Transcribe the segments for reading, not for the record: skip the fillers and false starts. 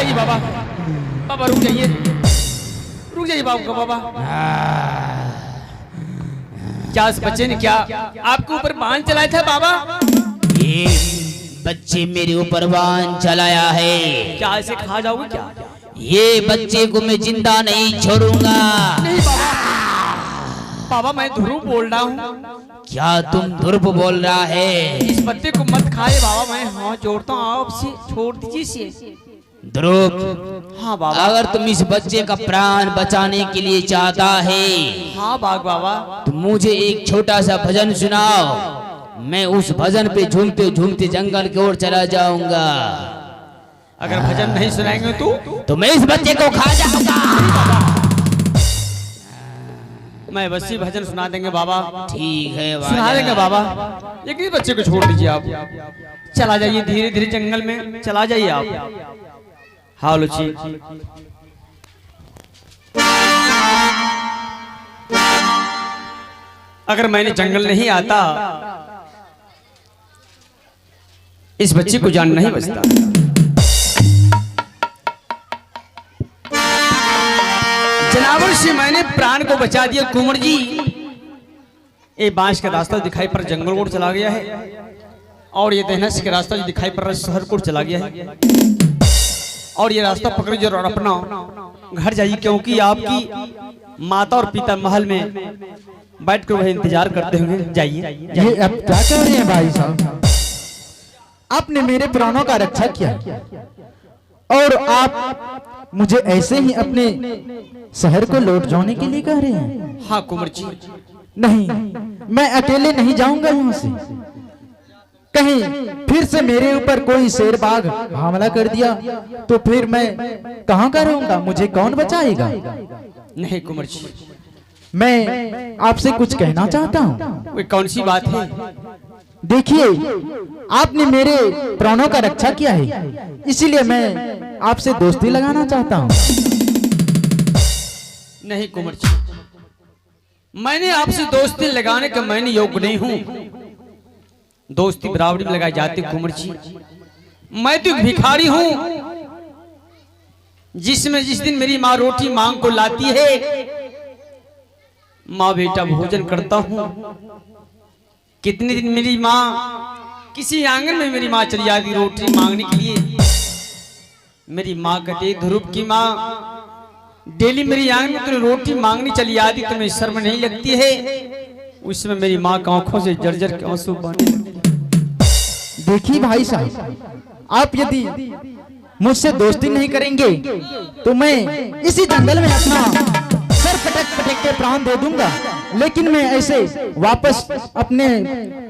जाइए बाबा, बाबा रुक जाइए, रुक जाइए बाबू बाबा। क्या इस बच्चे ने क्या आपके ऊपर बाण चलाया था बाबा? ये बच्चे मेरे ऊपर बाण चलाया है। क्या इसे खा जाओगे क्या? ये बच्चे को मैं जिंदा नहीं छोड़ूंगा। नहीं बाबा, बाबा मैं ध्रुव बोल रहा हूँ। क्या तुम ध्रुव बोल रहा है? इस बच्चे को मत खाए बाबा, मैं हाँ जोड़ता हूँ आपसे, छोड़ दीजिए इसे। ध्रुव, हाँ बाबा, अगर तुम इस बच्चे का प्राण बचाने के लिए चाहता है, हाँ बाग बाबा, तो मुझे एक छोटा सा भजन सुनाओ। मैं उस भजन पे झूमते झूमते जंगल की ओर चला जाऊंगा। अगर भजन नहीं सुनाएंगे तो मैं इस बच्चे को खा जाऊंगा। मैं बस ही भजन सुना देंगे बाबा। ठीक है, सुना देंगे बाबा, लेकिन इस बच्चे को छोड़ दीजिए आप। चला जाइए धीरे धीरे जंगल में, चला जाइए आप। हाँ लुची, अगर मैंने जंगल नहीं आता, इस बच्चे को जान नहीं बचता। जनावर से मैंने प्राण को बचा दिया कुंवर जी। ये बांस का रास्ता दिखाई पर जंगल कोट चला गया है, और ये देहनस का रास्ता जो दिखाई पर शहर कोट चला गया है, और ये रास्ता पकड़ जो और अपना घर जाइए, क्योंकि आपकी माता और पिता महल में बैठ कर वह इंतजार करते होंगे। जाइए। ये अब क्या कह रहे हैं भाई साहब? आपने मेरे प्राणों का रक्षा किया और आप मुझे ऐसे ही अपने शहर को लौट जाने के लिए कह रहे हैं? हाँ कुंवर जी। नहीं, मैं अकेले नहीं जाऊंगा यहाँ से। कहीं फिर से मेरे ऊपर कोई शेर बाघ हमला कर दिया तो फिर मैं कहाँ का रहूंगा? मुझे कौन बचाएगा? नहीं कुंवर जी, मैं आपसे कुछ कहना चाहता हूँ। वो कौन सी बात है? देखिए, आपने मेरे प्राणों का रक्षा किया है, इसीलिए मैं आपसे दोस्ती लगाना चाहता हूँ। नहीं कुंवर जी, मैंने आपसे दोस्ती लगाने का मैंने योग्य नहीं हूँ। दोस्ती बराबरी में लगाई जाती कुंवर जी। मैं तो भिखारी हूँ, जिसमें जिस दिन मेरी माँ रोटी मांग को लाती है, माँ बेटा भोजन करता हूँ। कितने दिन मेरी माँ किसी आंगन में मेरी माँ चली जाती रोटी मांगने के लिए। मेरी माँ कहती, ध्रुव की माँ डेली मेरी आंगन में तुम्हें रोटी मांगनी चली आती, तुम्हें शर्म नहीं लगती है? उसमें मेरी माँ की आंखों से जर्जर के आंसू बहने लगते। देखिए भाई साहब, आप यदि मुझसे दोस्ती नहीं करेंगे तो मैं इसी जंगल में अपना सर पटक पटक के प्राण दे दूंगा, लेकिन मैं ऐसे वापस अपने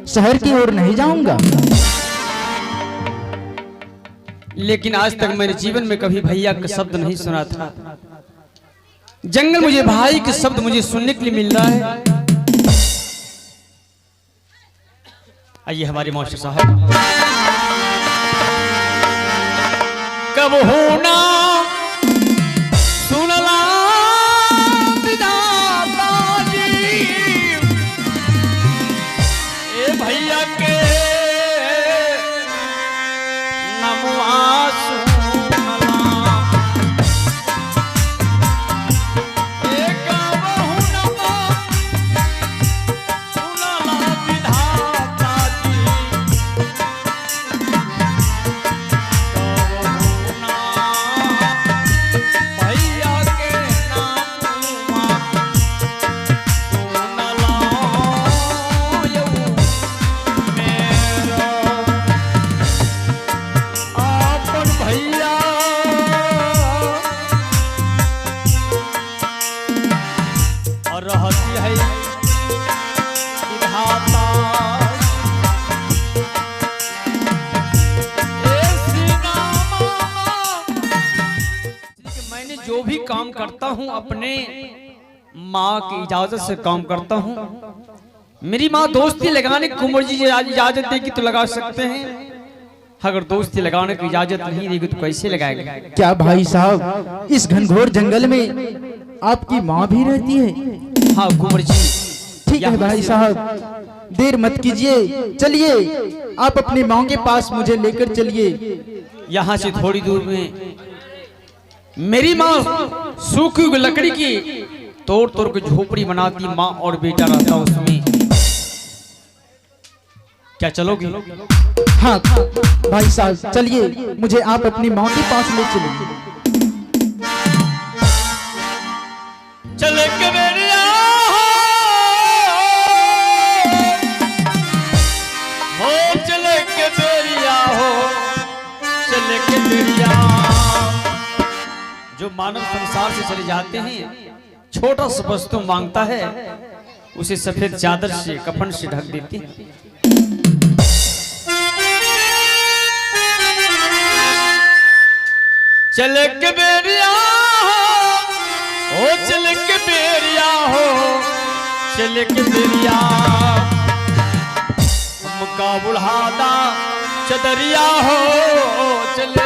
शहर की ओर नहीं जाऊंगा। लेकिन आज तक मेरे जीवन में कभी भैया का शब्द नहीं सुना था। जंगल मुझे भाई के शब्द मुझे सुनने के लिए मिल रहा है। आइए हमारे मास्टर साहब। कब होना सुनला विधाता जी, ए भैया के नमवा सुनला, ए कब होना सुनला विधाता जी, भैया के नामवा सुनला यौ मेरो आपन भैया। और रहती है विधाता मैंने जो भी काम करता हूँ अपने माँ की इजाजत से काम करता हूँ। मेरी माँ दोस्ती लगाने कुंवर जी इजाजत देगी तो लगा सकते हैं, अगर दोस्ती लगाने की इजाजत नहीं देगी तो कैसे लगाएगा? क्या भाई साहब, इस घनघोर जंगल में आपकी माँ भी रहती है? हाँ कुंवर जी। ठीक है भाई साहब, देर मत कीजिए, चलिए आप अपनी माँ के पास मुझे लेकर चलिए। यहाँ से थोड़ी दूर में मेरी माँ सूखी हुई लकड़ी की तोड़ तोड़ के झोपड़ी बनाती, माँ और बेटा रहता उसमें। क्या चलोगे? हाँ भाई साहब चलिए, मुझे आप अपनी माँ के पास ले चलिए। चले के बेरिया हो, चले के बेरिया हो, चले के बेरिया। जो मानव संसार से चले जाते हैं, छोटा सा वस्तु मांगता है, उसे सफेद चादर से कफन से ढक देते हैं। चले के बेरिया हो, चले के बेरिया हो, चले के बेरिया। हमका बुढ़ादा चदरिया हो, चले